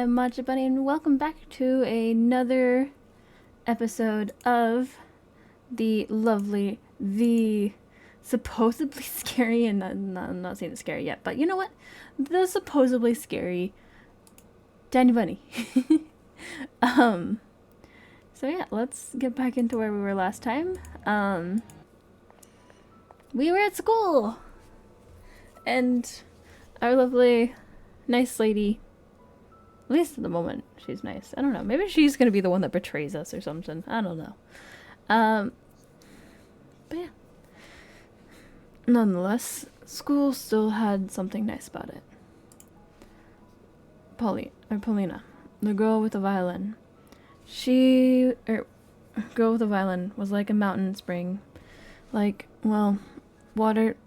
I'm Matcha Bunny, and welcome back to another episode of the supposedly scary, and I'm not saying it's scary yet, but you know what? The supposedly scary Danny Bunny. um, so yeah, let's get back into where we were last time. We were at school, and our lovely, nice lady. At least at the moment, she's nice. I don't know. Maybe she's gonna be the one that betrays us or something. I don't know. Um, but yeah. Nonetheless, school still had something nice about it. Paulina, the girl with the violin. Girl with the violin was like a mountain spring. Like, water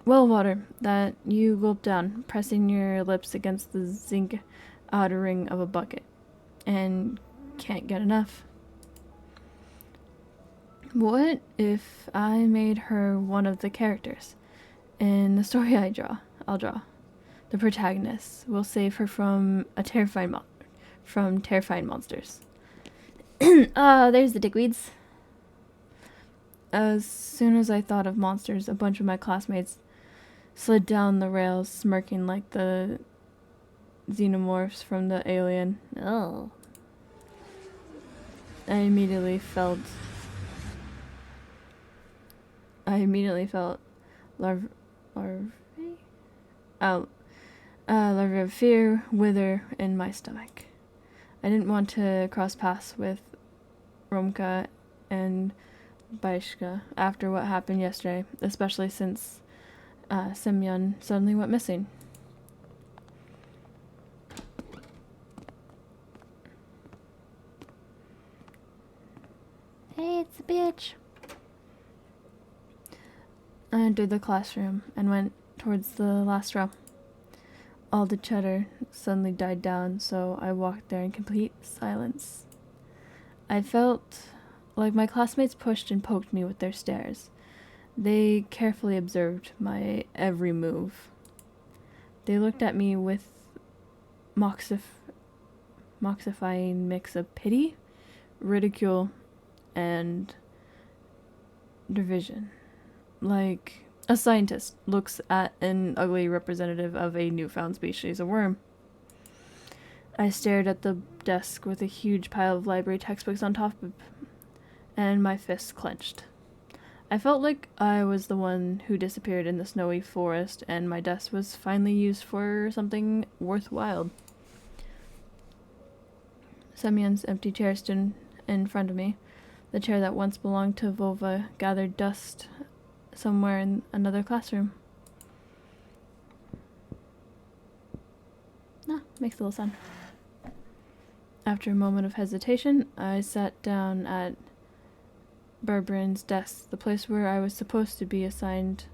that you gulp down, pressing your lips against the zinc outer ring of a bucket, and can't get enough. What if I made her one of the characters in the story I'll draw? The protagonist will save her from terrifying monsters. There's the dickweeds. As soon as I thought of monsters, a bunch of my classmates slid down the rails, smirking like the xenomorphs from the Alien. Oh. I immediately felt larvae of fear wither in my stomach. I didn't want to cross paths with Romka and Baishka after what happened yesterday, especially since Semyon suddenly went missing. Hey, it's a bitch. I entered the classroom and went towards the last row. All the chatter suddenly died down, so I walked there in complete silence. I felt like my classmates pushed and poked me with their stares. They carefully observed my every move. They looked at me with moxifying mix of pity, ridicule, and division. Like a scientist looks at an ugly representative of a newfound species of worm. I stared at the desk with a huge pile of library textbooks on top of, and my fists clenched. I felt like I was the one who disappeared in the snowy forest, and my desk was finally used for something worthwhile. Semyon's empty chair stood in front of me. The chair that once belonged to Volva gathered dust somewhere in another classroom. Makes a little sound. After a moment of hesitation, I sat down at Barbarin's desk, the place where I was supposed to be assigned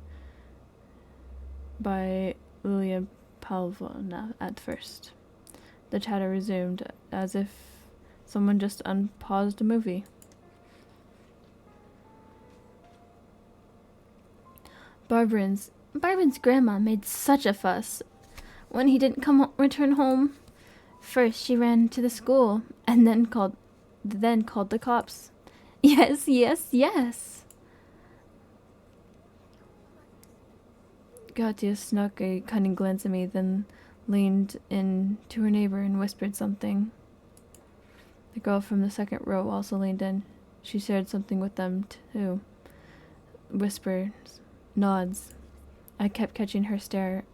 by Lilia Pavlovna at first. The chatter resumed, as if someone just unpaused a movie. Barbarin's grandma made such a fuss when he didn't return home. First, she ran to the school, and then called the cops. Yes. Katya snuck a cunning glance at me, then leaned in to her neighbor and whispered something. The girl from the second row also leaned in. She shared something with them, too. Whispers, nods. I kept catching her stare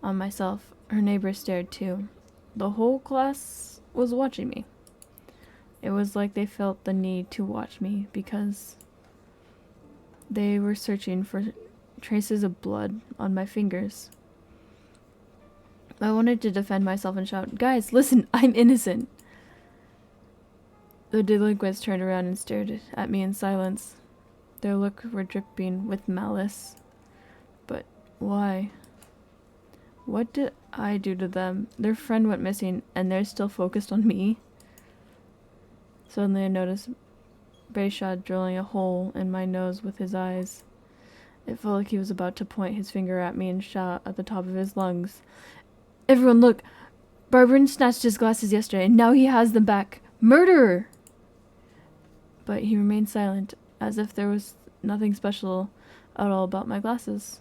on myself. Her neighbor stared, too. The whole class was watching me. It was like they felt the need to watch me because they were searching for traces of blood on my fingers. I wanted to defend myself and shout, "Guys, listen, I'm innocent." The delinquents turned around and stared at me in silence. Their looks were dripping with malice. But why? What did I do to them? Their friend went missing, and they're still focused on me? Suddenly I noticed Bayshad drilling a hole in my nose with his eyes. It felt like he was about to point his finger at me and shout at the top of his lungs, "Everyone look! Barberin snatched his glasses yesterday, and now he has them back. Murderer! But he remained silent, as if there was nothing special at all about my glasses.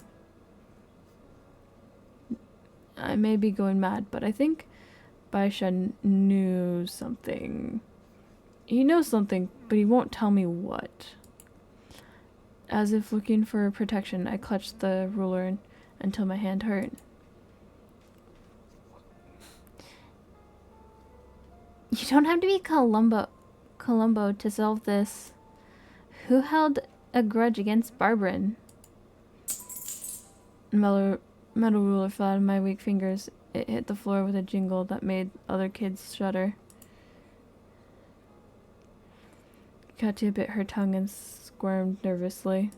I may be going mad, but I think Baisha knew something. He knows something, but he won't tell me what. As if looking for protection, I clutched the ruler until my hand hurt. You don't have to be Columbo to solve this. Who held a grudge against Barberin? Metal ruler fell out of my weak fingers. It hit the floor with a jingle that made other kids shudder. Katya bit her tongue and squirmed nervously.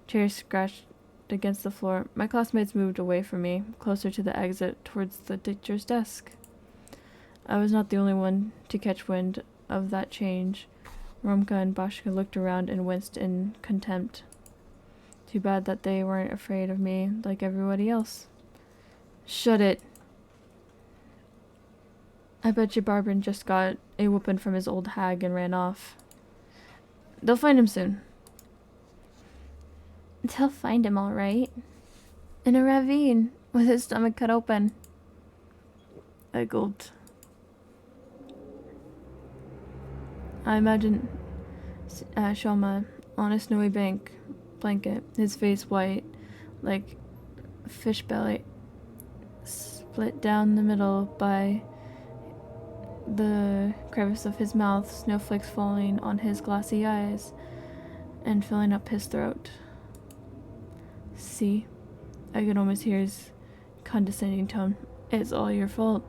Chairs scratched against the floor. My classmates moved away from me, closer to the exit, towards the teacher's desk. I was not the only one to catch wind of that change. Romka and Bashka looked around and winced in contempt. Too bad that they weren't afraid of me like everybody else. Shut it. I bet you Barberin just got a whooping from his old hag and ran off. They'll find him soon. They'll find him all right. In a ravine, with his stomach cut open. I gulped. I imagine Shoma on a snowy blanket, his face white, like fish belly, split down the middle by the crevice of his mouth, snowflakes falling on his glassy eyes and filling up his throat. See, I could almost hear his condescending tone. It's all your fault.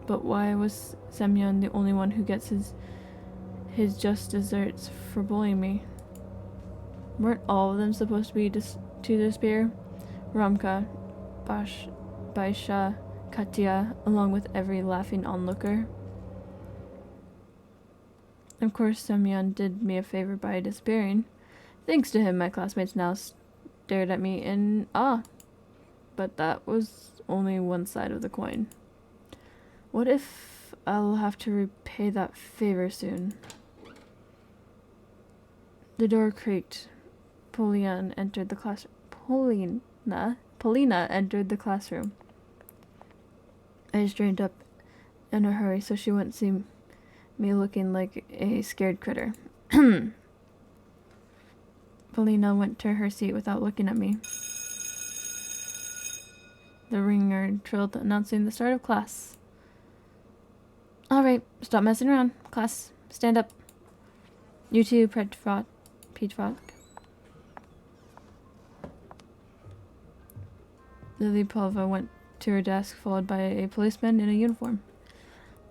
But why was Semyon the only one who gets his just desserts for bullying me? Weren't all of them supposed to be to despair? Romka, Baisha, Katya, along with every laughing onlooker. Of course, Semyon did me a favor by despairing. Thanks to him, my classmates now stared at me in awe. But that was only one side of the coin. What if I'll have to repay that favor soon? The door creaked. Polina entered the classroom. Polina entered the classroom. I straightened up in a hurry so she wouldn't see me looking like a scared critter. Polina went to her seat without looking at me. The ringer trilled, announcing the start of class. Alright, stop messing around. Class, stand up. You too, Petrov. Lilipova went to her desk, followed by a policeman in a uniform.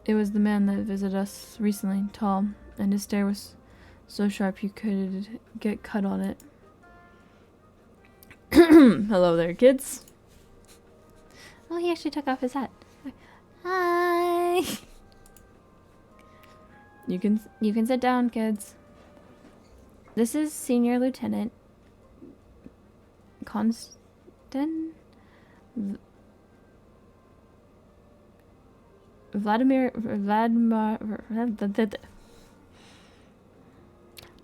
It was the man that visited us recently, tall, and his stare was so sharp you could get cut on it. Hello there, kids. Oh, he actually took off his hat. Hi. You can sit down, kids. This is Senior Lieutenant Vladimir.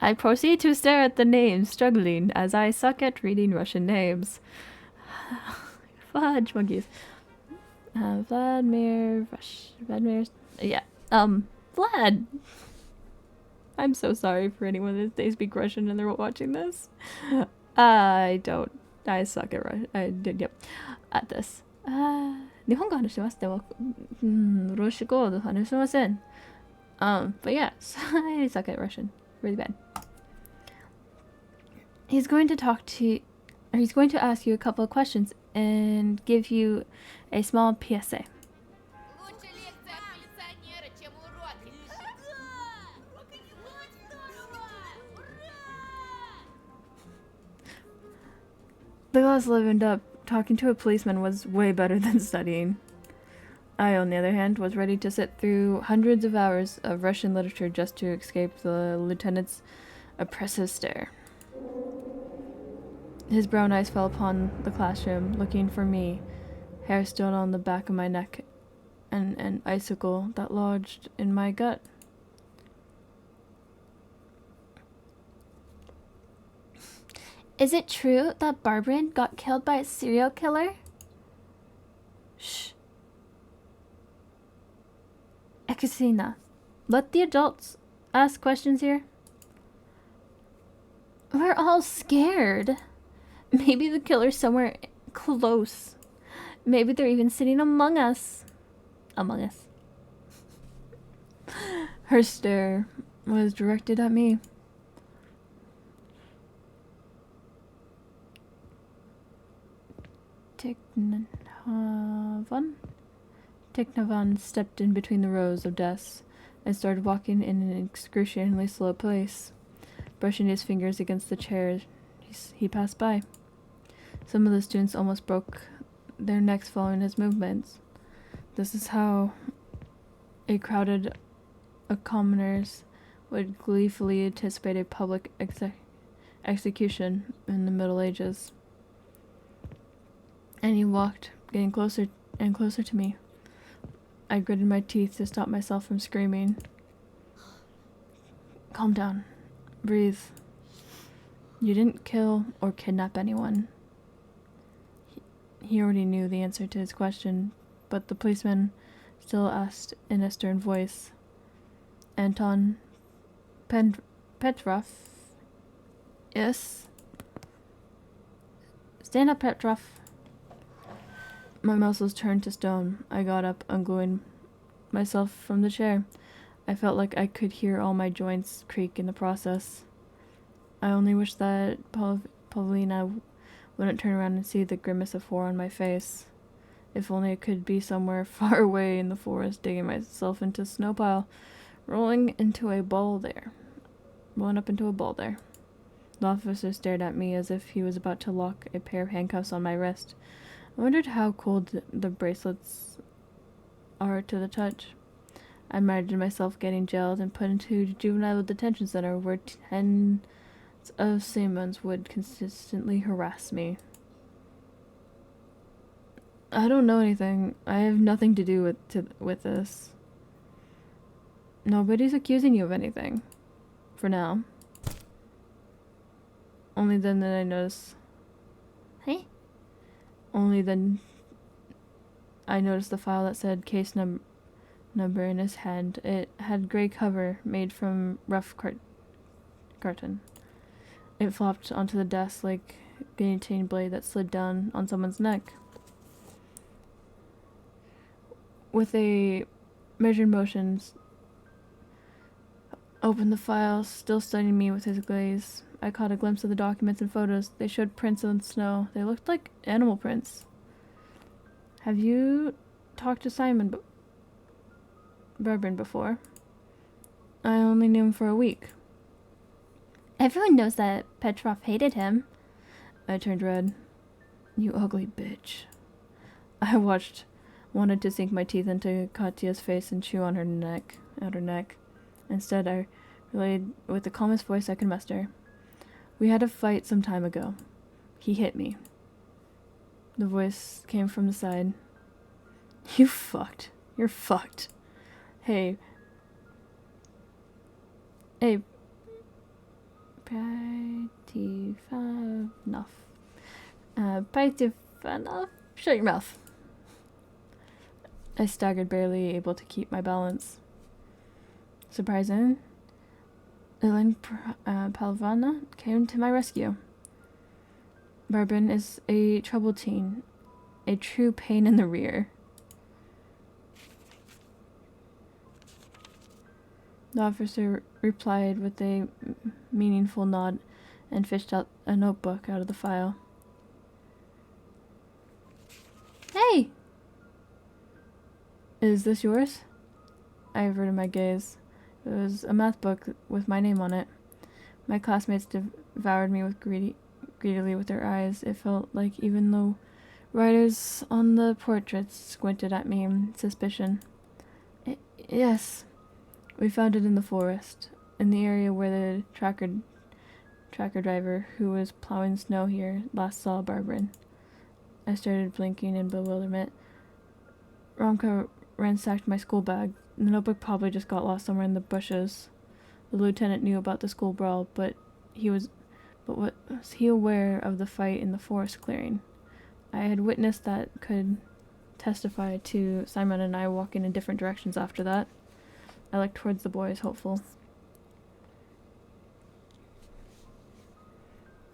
I proceed to stare at the names, struggling as I suck at reading Russian names. Fudge monkeys. Vladimir. Yeah. Vlad. I'm so sorry for anyone that they speak Russian and they're watching this. I don't. I suck at Russian. I did. Yep. At this. 日本語話しますでも、ロシア語話しません。But yeah, I suck at Russian really bad. He's going to ask you a couple of questions and give you a small PSA. The class livened up. Talking to a policeman was way better than studying. I, on the other hand, was ready to sit through hundreds of hours of Russian literature just to escape the lieutenant's oppressive stare. His brown eyes fell upon the classroom, looking for me. Hair stood on the back of my neck, and an icicle that lodged in my gut. Is it true that Barbara got killed by a serial killer? Shh. Ekasina. Let the adults ask questions here. We're all scared. Maybe the killer's somewhere close. Maybe they're even sitting among us. Among us. Her stare was directed at me. Tiknavan stepped in between the rows of desks and started walking in an excruciatingly slow pace, brushing his fingers against the chairs he passed by. Some of the students almost broke their necks following his movements. This is how a crowd of commoners would gleefully anticipate a public execution in the Middle Ages. And he walked, getting closer and closer to me. I gritted my teeth to stop myself from screaming. Calm down. Breathe. You didn't kill or kidnap anyone. He already knew the answer to his question, but the policeman still asked in a stern voice. Anton Petrov? Yes? Stand up, Petrov. My muscles turned to stone. I got up, ungluing myself from the chair. I felt like I could hear all my joints creak in the process. I only wish that Pavlina wouldn't turn around and see the grimace of horror on my face. If only I could be somewhere far away in the forest, digging myself into a snow pile, rolling up into a ball there. The officer stared at me as if he was about to lock a pair of handcuffs on my wrist. I wondered how cold the bracelets are to the touch. I imagined myself getting jailed and put into a juvenile detention center where tens of Simons would consistently harass me. I don't know anything. I have nothing to do with this. Nobody's accusing you of anything. For now. Only then did I notice. Hey? Only then I noticed the file that said case number in his hand. It had gray cover made from rough carton. It flopped onto the desk like a guillotine blade that slid down on someone's neck. With a measured motion, opened the file, still studying me with his gaze. I caught a glimpse of the documents and photos. They showed prints on snow. They looked like animal prints. Have you talked to Simon Barbin before? I only knew him for a week. Everyone knows that Petrov hated him. I turned red. You ugly bitch. I wanted to sink my teeth into Katya's face and chew on her neck. Instead, I relayed with the calmest voice I could muster. We had a fight some time ago. He hit me. The voice came from the side. You fucked. You're fucked. Hey. Paitifanoff. Paitifanoff? Shut your mouth. I staggered, barely able to keep my balance. Surprising. Elena Palavana came to my rescue. Barbin is a troubled teen, a true pain in the rear. The officer replied with a meaningful nod and fished out a notebook out of the file. Hey! Is this yours? I averted my gaze. It was a math book with my name on it. My classmates devoured me greedily with their eyes. It felt like even the writers on the portraits squinted at me in suspicion. Yes. We found it in the forest, in the area where the tracker driver who was plowing snow here last saw Barbara. I started blinking in bewilderment. Romka ransacked my school bag. The notebook probably just got lost somewhere in the bushes. The lieutenant knew about the school brawl, but was he aware of the fight in the forest clearing? I had witnessed that could testify to Simon and I walking in different directions after that. I looked towards the boys, hopeful.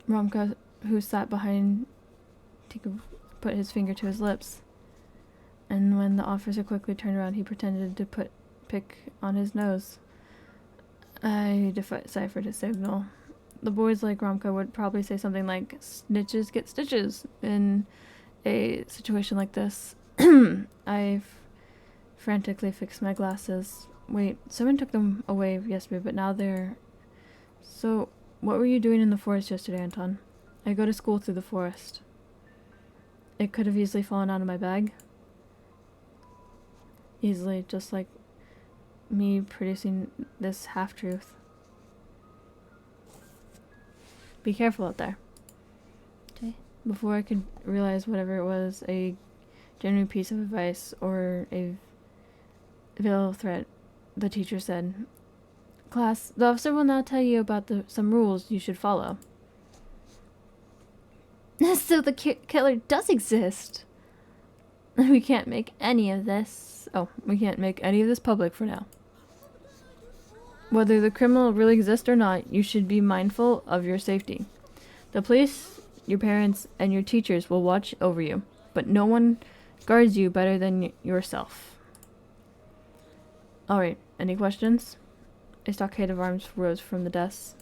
Romka, who sat behind Tika, put his finger to his lips, and when the officer quickly turned around, he pretended to pick on his nose. I deciphered his signal. The boys like Romka would probably say something like, "Snitches get stitches," in a situation like this. I frantically fixed my glasses. Wait, someone took them away yesterday, but now they're... So, what were you doing in the forest yesterday, Anton? I go to school through the forest. It could have easily fallen out of my bag. Easily, just like me producing this half-truth. Be careful out there. Okay. Before I could realize whatever it was, a genuine piece of advice or a veiled threat, the teacher said, "Class, the officer will now tell you about some rules you should follow." So the killer does exist. We can't make any of this. Oh, we can't make any of this public for now. Whether the criminal really exists or not, you should be mindful of your safety. The police, your parents, and your teachers will watch over you, but no one guards you better than yourself. Alright, any questions? A stockade of arms rose from the desks.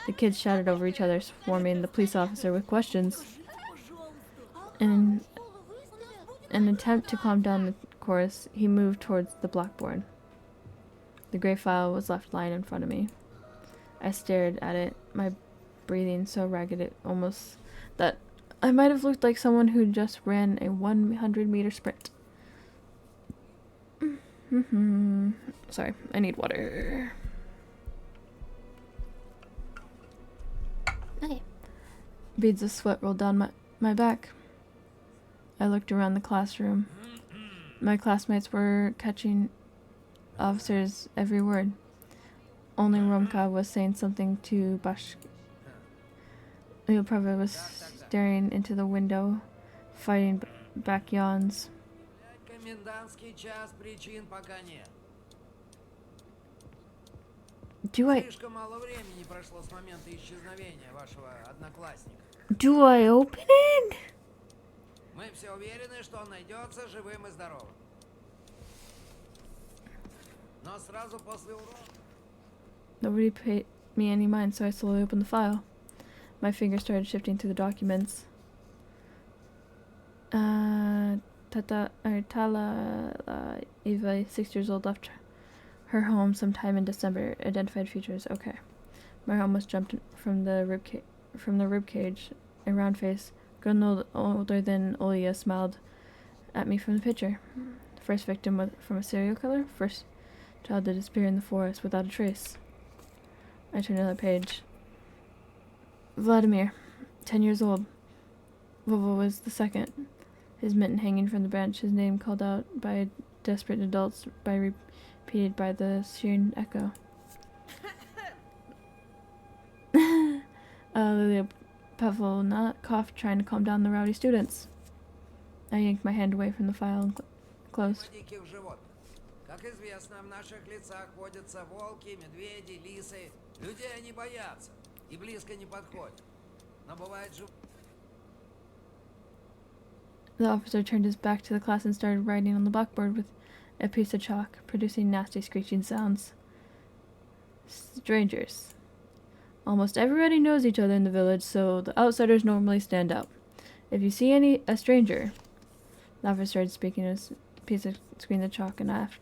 The kids shouted over each other, swarming the police officer with questions. In an attempt to calm down the chorus, he moved towards the blackboard. The gray file was left lying in front of me. I stared at it, my breathing so ragged that I might have looked like someone who just ran a 100-meter sprint. Sorry, I need water. Okay. Beads of sweat rolled down my back. I looked around the classroom. My classmates were catching officers' every word. Only Romka was saying something to Bashk. Ilprava was staring into the window, fighting back yawns. Комендантский час, причин пока нет. Do Слишком мало времени прошло с момента исчезновения вашего одноклассника. I open it? Мы все уверены, что он найдется живым и здоровым. Но сразу после урока... Nobody paid me any mind, so I slowly opened the file. My fingers started shifting through the documents. Tala Eva, 6 years old, left her home sometime in December. Identified features. Okay. My almost jumped from the rib cage. A round face, girl no older than Olia, smiled at me from the picture. First victim was from a serial killer. First child to disappear in the forest without a trace. I turned another page. Vladimir, 10 years old. Vovo was the second. His mitten hanging from the branch, his name called out by desperate adults, repeated by the shearing echo. Lilia Pavlovna coughed, trying to calm down the rowdy students. I yanked my hand away from the file and closed. Диких животных. Как известно, в наших лицах водятся волки, медведи, лисы. Людей они боятся и близко не подходят. Но бывает же... The officer turned his back to the class and started writing on the blackboard with a piece of chalk, producing nasty screeching sounds. Strangers. Almost everybody knows each other in the village, so the outsiders normally stand out. If you see a stranger... The officer started speaking with a piece of squeaking the chalk and laughed.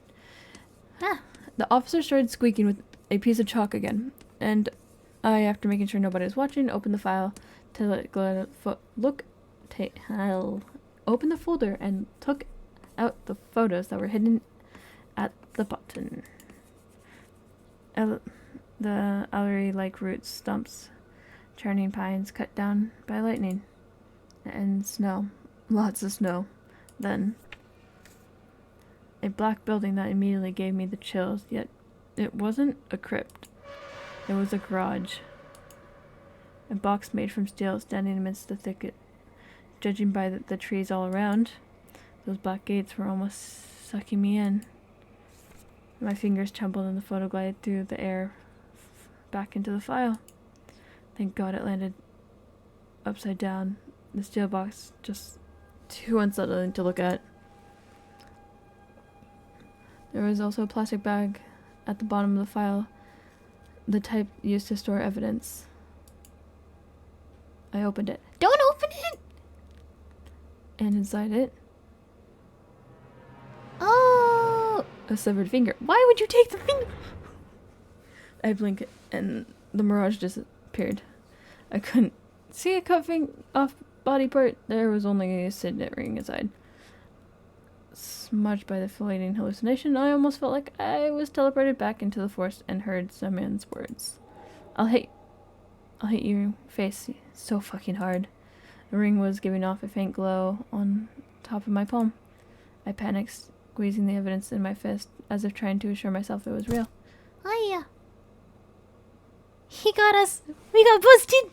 The officer started squeaking with a piece of chalk again, and I, after making sure nobody was watching, opened the file to open the folder and took out the photos that were hidden at the bottom. The ellery-like roots, stumps, churning pines cut down by lightning, and snow. Lots of snow. Then A black building that immediately gave me the chills, yet it wasn't a crypt. It was a garage. A box made from steel standing amidst the thicket. Judging by the trees all around, those black gates were almost sucking me in. My fingers trembled and the photo glided through the air back into the file. Thank God it landed upside down. The steel box just too unsettling to look at. There was also a plastic bag at the bottom of the file, the type used to store evidence. I opened it. Don't open it! And inside it, Oh! a severed finger. Why would you take the finger? I blinked and the mirage disappeared. I couldn't see a cuffing off body part. There was only a signet ring inside. Smudged by the fleeting hallucination, I almost felt like I was teleported back into the forest and heard some man's words. I'll hit your face so fucking hard. The ring was giving off a faint glow on top of my palm. I panicked, squeezing the evidence in my fist, as if trying to assure myself it was real. Hiya. He got us. We got busted.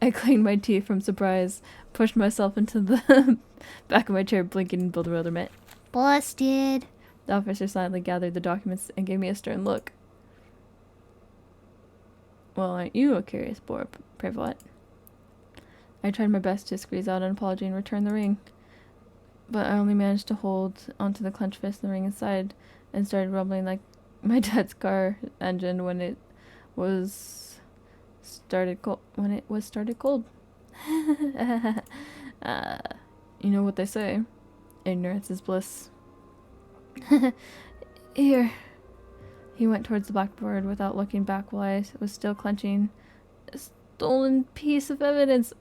I clanged my teeth from surprise, pushed myself into the back of my chair, blinking in bewilderment. Busted. The officer silently gathered the documents and gave me a stern look. Well, aren't you a curious boy, Prevost? I tried my best to squeeze out an apology and return the ring, but I only managed to hold onto the clenched fist and the ring inside, and started rumbling like my dad's car engine when it was started cold. You know what they say, ignorance is bliss. Here. He went towards the blackboard without looking back while I was still clenching a stolen piece of evidence.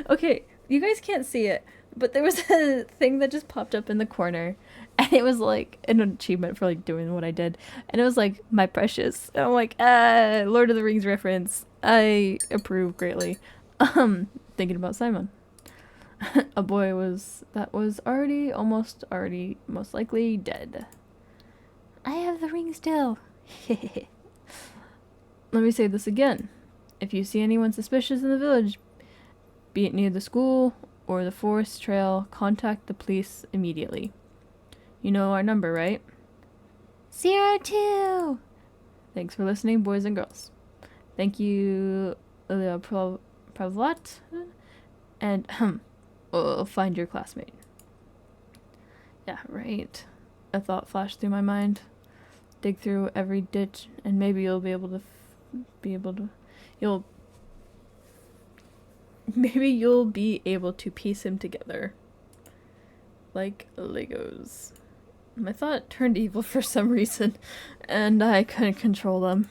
Okay, you guys can't see it, but there was a thing that just popped up in the corner, and it was like an achievement for like doing what I did, and it was like my precious. And I'm like, Lord of the Rings reference. I approve greatly. Thinking about Simon. A boy that was already most likely dead. I have the ring still. Let me say this again. If you see anyone suspicious in the village, be it near the school or the forest trail, contact the police immediately. You know our number, right? 02. Thanks for listening, boys and girls. Thank you, Ilya Prevost, and find your classmate. Yeah, right. A thought flashed through my mind. Dig through every ditch, and maybe you'll be able to piece him together like Legos. My thought turned evil for some reason, and I couldn't control them.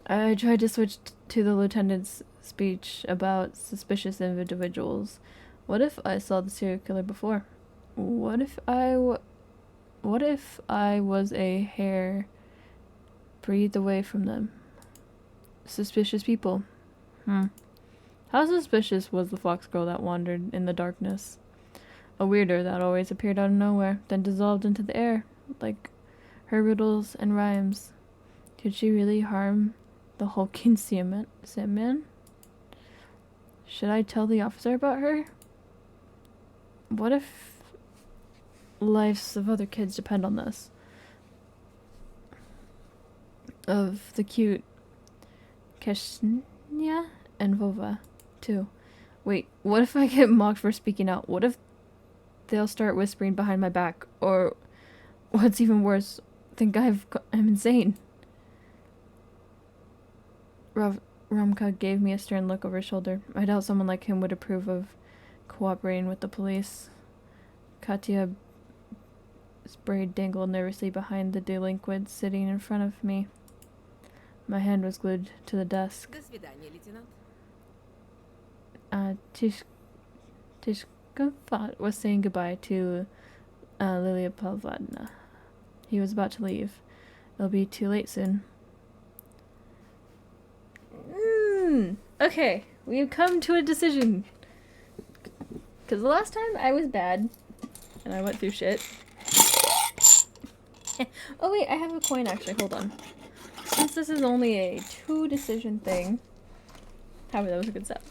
I tried to switch to the lieutenant's speech about suspicious individuals. What if I saw the serial killer before? What if I was a hair breathed away from them? Suspicious people. How suspicious was the fox girl that wandered in the darkness? A weirder that always appeared out of nowhere, then dissolved into the air, like her riddles and rhymes. Could she really harm the hulking Sandman? Should I tell the officer about her? What if lives of other kids depend on this? Of the cute Keshnia and Vova, too. Wait, what if I get mocked for speaking out? What if they'll start whispering behind my back? Or, what's even worse, think I'm insane? Romka gave me a stern look over his shoulder. I doubt someone like him would approve of cooperating with the police. Katya's braid dangled nervously behind the delinquent sitting in front of me. My hand was glued to the desk. До свидания, лейтенант. Tishkovat was saying goodbye to Lilia Pavlovna. He was about to leave. It'll be too late soon. Okay, we've come to a decision. Because the last time I was bad, and I went through shit. Oh wait, I have a coin actually. Hold on. Since this is only a 2 decision thing. However, that was a good step.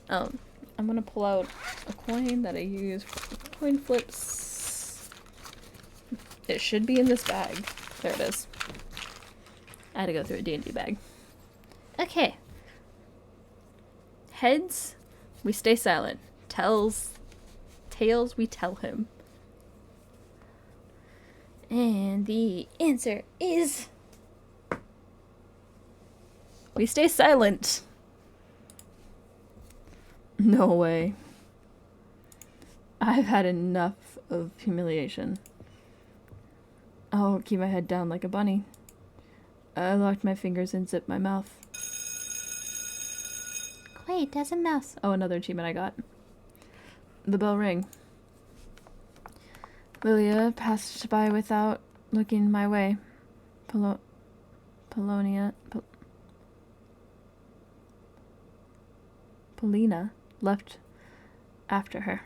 I'm gonna pull out a coin that I use for coin flips. It should be in this bag. There it is. I had to go through a D&D bag. Okay. Heads, we stay silent. Tails, we tell him. And the answer is... we stay silent. No way. I've had enough of humiliation. I'll keep my head down like a bunny. I locked my fingers and zipped my mouth. Wait, there's a mouse. Oh, another achievement I got. The bell rang. Lilia passed by without looking my way. Polina left after her.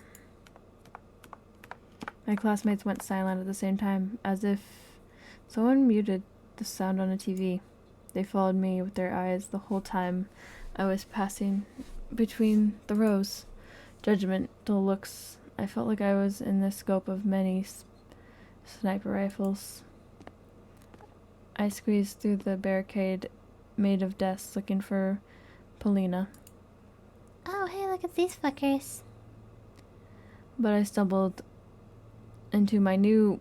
My classmates went silent at the same time, as if someone muted the sound on a TV. They followed me with their eyes the whole time I was passing between the rows. Judgmental looks. I felt like I was in the scope of many sniper rifles. I squeezed through the barricade made of desks looking for Polina. Oh, hey, look at these fuckers. But I stumbled into my new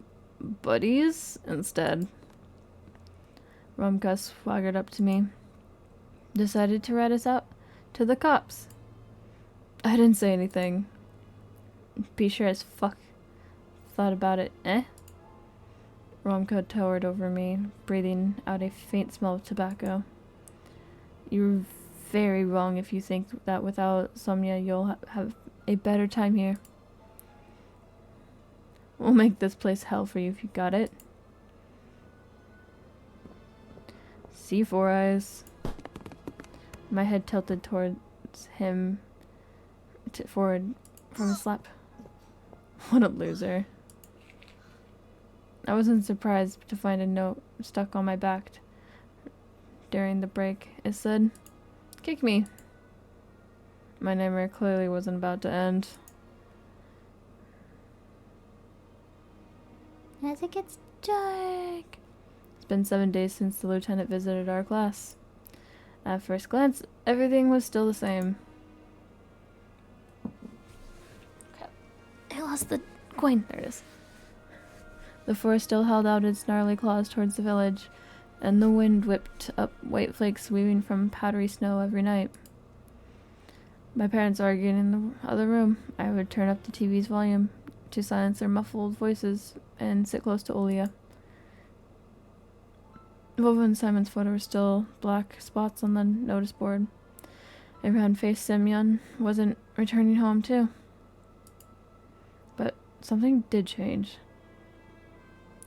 buddies instead. Romka swaggered up to me. Decided to rat us out to the cops. I didn't say anything. Be sure as fuck thought about it, eh? Romka towered over me, breathing out a faint smell of tobacco. You're very wrong if you think that without Sonia you'll have a better time here. We'll make this place hell for you if you got it. See, Four Eyes. My head tilted towards him forward from a slap. What a loser. I wasn't surprised to find a note stuck on my back during the break. It said, "Kick me." My nightmare clearly wasn't about to end. As it gets dark. It's been 7 days since the lieutenant visited our class. At first glance, everything was still the same. I lost the coin. There it is. The forest still held out its gnarly claws towards the village, and the wind whipped up white flakes weaving from powdery snow every night. My parents arguing in the other room. I would turn up the TV's volume to silence their muffled voices and sit close to Olia. Vova and Simon's photo were still black spots on the notice board. A round-faced Semyon wasn't returning home too. But something did change.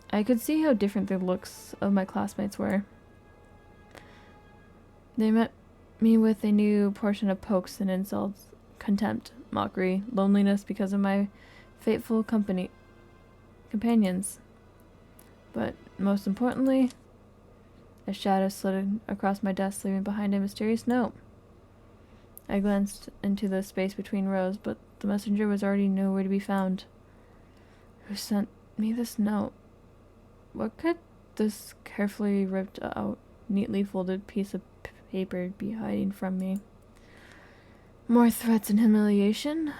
I could see how different the looks of my classmates were. They met me with a new portion of pokes and insults, contempt, mockery, loneliness because of my fateful companions. But most importantly, a shadow slid across my desk, leaving behind a mysterious note. I glanced into the space between rows, but the messenger was already nowhere to be found. Who sent me this note? What could this carefully ripped out, neatly folded piece of paper be hiding from me? More threats and humiliation?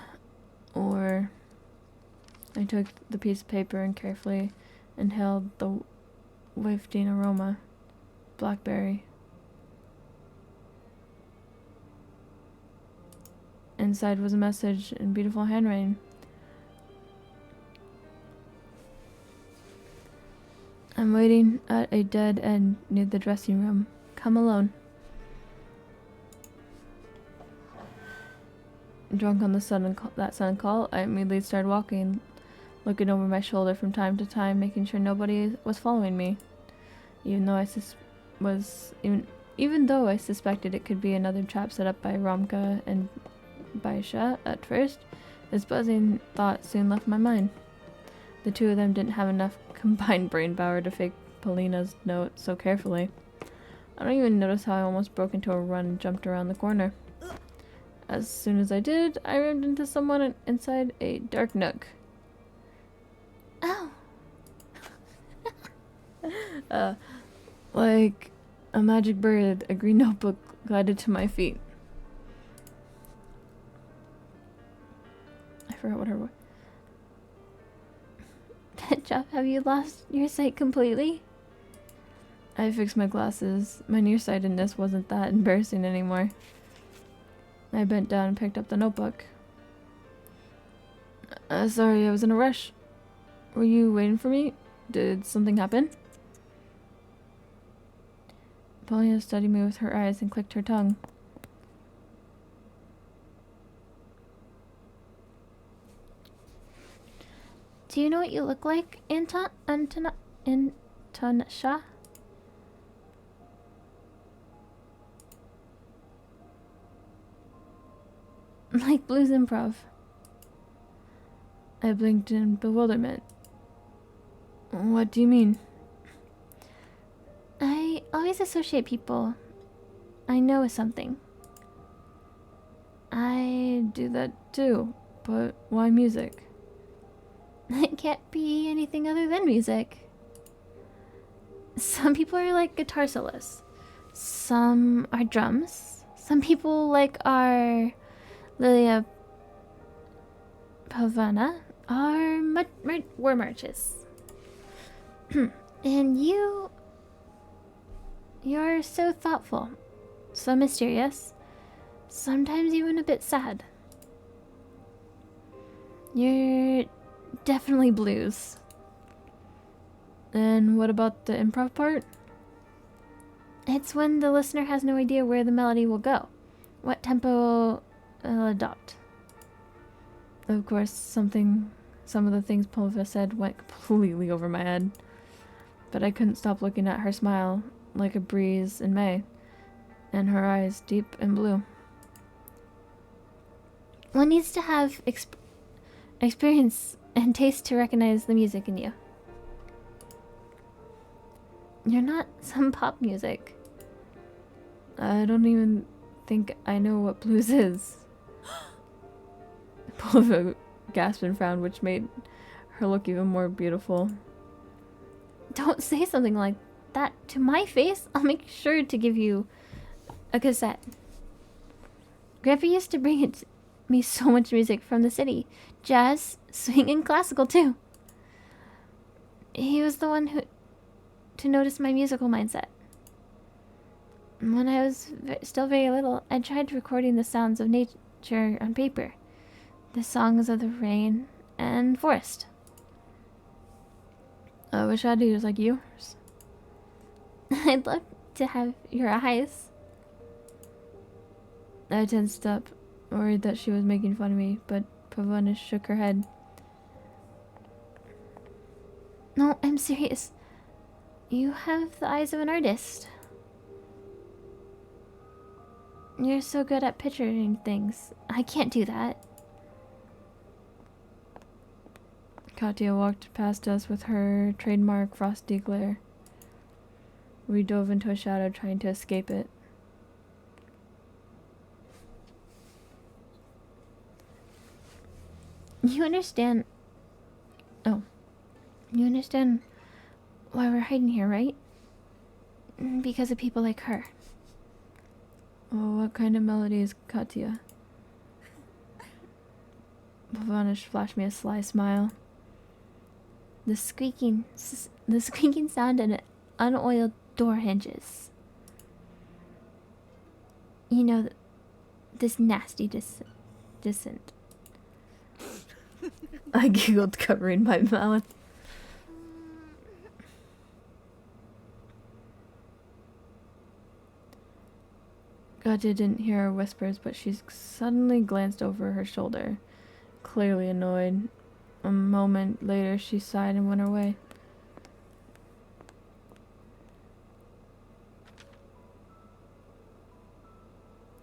Or... I took the piece of paper and carefully inhaled the wafting aroma. Blackberry. Inside was a message in beautiful handwriting. I'm waiting at a dead end near the dressing room. Come alone. Drunk on the sudden call, I immediately started walking, looking over my shoulder from time to time, making sure nobody was following me. Even though I suspected it could be another trap set up by Romka and Baisha at first, this buzzing thought soon left my mind. the two of them didn't have enough combined brain power to fake Polina's note so carefully. I don't even notice how I almost broke into a run and jumped around the corner. As soon as I did, I rammed into someone inside a dark nook. Oh. Like a magic bird, a green notebook glided to my feet. I forgot what her was. Jeff, have you lost your sight completely? I fixed my glasses. My nearsightedness wasn't that embarrassing anymore. I bent down and picked up the notebook. Sorry, I was in a rush. Were you waiting for me? Did something happen? Paulina studied me with her eyes and clicked her tongue. Do you know what you look like, Antonisha? Like Blues Improv. I blinked in bewilderment. What do you mean? I always associate people I know with something. I do that too, but why music? It can't be anything other than music. Some people are like guitar soloists. Some are drums. Some people like our Lilia Pavana are war marches. And you're so thoughtful, so mysterious, sometimes even a bit sad. You're definitely blues. And what about the improv part? It's when the listener has no idea where the melody will go, what tempo it'll adopt. Of course, some of the things Pulva said went completely over my head. But I couldn't stop looking at her smile, like a breeze in May, and her eyes deep and blue. One needs to have experience and taste to recognize the music in you. You're not some pop music. I don't even think I know what blues is. Pulva gasped and frowned, which made her look even more beautiful. Don't say something like that to my face. I'll make sure to give you a cassette. Grandpa used to bring me so much music from the city. Jazz, swing, and classical too. He was the one to notice my musical mindset. When I was still very little, I tried recording the sounds of nature on paper. The songs of the rain and forest. I wish I had ears like yours. I'd love to have your eyes. I tensed up, worried that she was making fun of me, but Pavana shook her head. No, I'm serious. You have the eyes of an artist. You're so good at picturing things. I can't do that. Katya walked past us with her trademark frosty glare. We dove into a shadow, trying to escape it. You understand... Oh. You understand why we're hiding here, right? Because of people like her. Oh, what kind of melody is Katya? Pavanish flashed me a sly smile. The squeaking sound in unoiled door hinges. You know, this nasty dissent. I giggled, covering my mouth. Katya didn't hear our whispers, but she suddenly glanced over her shoulder, clearly annoyed. A moment later, she sighed and went her way.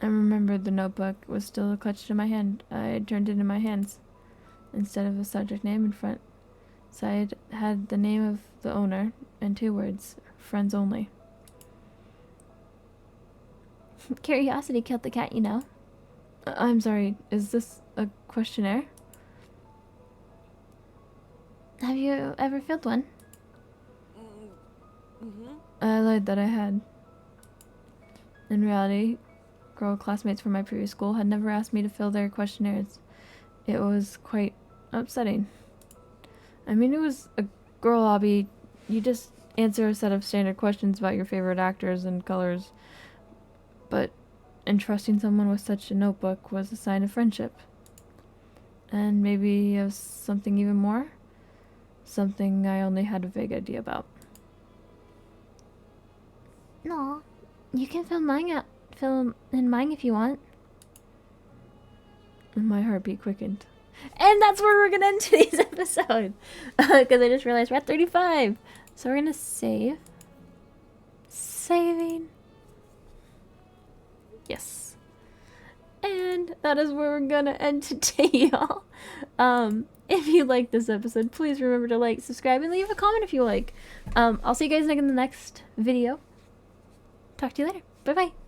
I remembered the notebook was still clutched in my hand. I turned it in my hands, instead of a subject name in front. side had the name of the owner and 2 words, friends only. Curiosity killed the cat, you know. I'm sorry, is this a questionnaire? Have you ever filled one? I lied that I had. In reality, girl classmates from my previous school had never asked me to fill their questionnaires. It was quite upsetting. I mean, it was a girl hobby. You just answer a set of standard questions about your favorite actors and colors. But entrusting someone with such a notebook was a sign of friendship. And maybe of something even more? Something I only had a vague idea about. No, you can fill in mine if you want. And my heartbeat quickened. And that's where we're gonna end today's episode. Because I just realized we're at 35. So we're gonna save. Saving. Yes. And that is where we're gonna end today, y'all. If you like this episode, please remember to like, subscribe, and leave a comment if you like. I'll see you guys in the next video. Talk to you later. Bye bye.